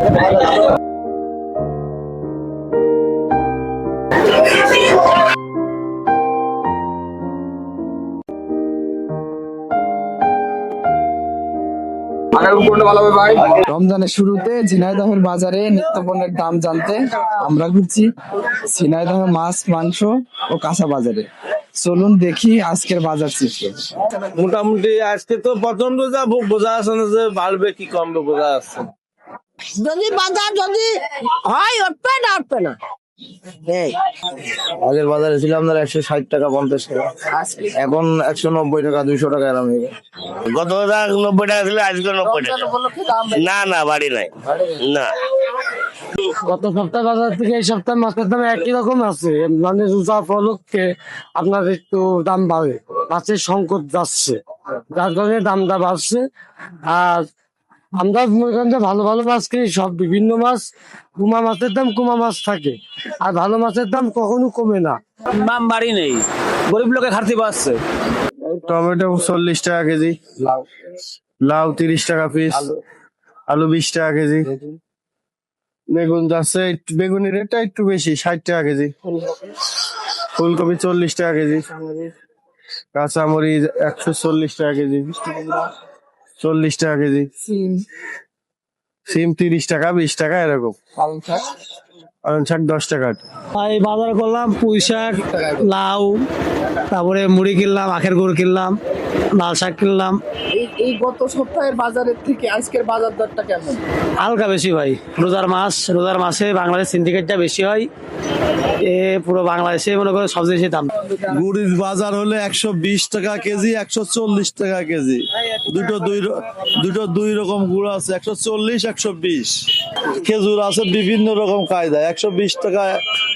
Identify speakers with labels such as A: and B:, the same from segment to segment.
A: রমজানের শুরুতে ঝিনাইদহের বাজারে নিত্যপণ্যের দাম জানতে আমরা ঘুরছি ঝিনাইদহ মাছ, মাংস ও কাঁচা বাজারে। চলুন দেখি আজকের বাজার চিত্র।
B: মোটামুটি আজকে তো প্রথম রোজা বোঝা আছে না যে বাড়বে কি কমবে, বোঝা আছে।
C: যদি বাজার যদি হয় উঠবে না উঠবে না।
B: আগের বাজারে ছিল আপনার 160 টাকা 50 টাকা, এখন 190 টাকা 200 টাকা এরকম হয়ে গেছে। গত 90 টাকা ছিল, আজকে 90 টাকা। না না বাড়ি নাই না।
D: গত সপ্তাহ বাজার থেকে এই সপ্তাহ মাছের দাম একই রকম আছে, মানে রোজা উপলক্ষে আপনার একটু দাম বাড়ে, মাছের সংকট যাচ্ছে, যার কারণে দামটা বাড়ছে। আর আমরা ভালো ভালো মাছ কিনি, সব বিভিন্ন মাছ, কুমা মাছের দাম কুমা মাছ থাকে, আর ভালো মাছের দাম কখনো কমে না।
E: দাম বাড়ি নেই, গরিব লোকে খাটতে পারছে।
B: টমেটো 40 টাকা কেজি, লাউ 30 টাকা পিস, আলু 20 টাকা কেজি, বেগুন যাচ্ছে, বেগুনের রেটটা একটু বেশি 60 টাকা কেজি, ফুলকপি 40 টাকা কেজি, কাঁচামরিচ 140 টাকা কেজি, 40 টাকা কেজি, সিম 30 টাকা 20 টাকা এরকম, পালং শাক 10 টাকা।
D: এই বাজার করলাম পুঁই শাক, লাউ, তারপরে মুড়ি কিনলাম, আখের গুড় কিনলাম, লাল শাক কিনলাম।
A: এই গত সপ্তাহের বাজারের থেকে আজকের বাজার দরটা কেমন?
D: হালকা বেশি ভাই, রোজার মাসে বাংলাদেশ সিন্ডিকেটটা বেশি হয়, এ পুরো বাংলাদেশে মনে করো সবচেয়ে বেশি দাম।
B: গুড়ির বাজার হলে 120 টাকা কেজি, 140 টাকা কেজি, দুটো দুই রকম গুড় আছে, 140 120। খেজুর আছে বিভিন্ন রকম কায়দা, 120 টাকা,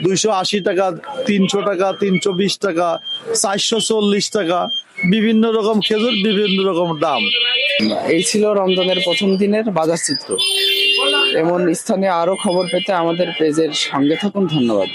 B: 280 টাকা, 300 টাকা, 320 টাকা, 440 টাকা, বিভিন্ন রকম খেজুর, বিভিন্ন রকম দাম।
A: এই ছিল রমজানের প্রথম দিনের বাজার চিত্র। এমন স্থানীয় আরো খবর পেতে আমাদের পেজের সঙ্গে থাকুন। ধন্যবাদ।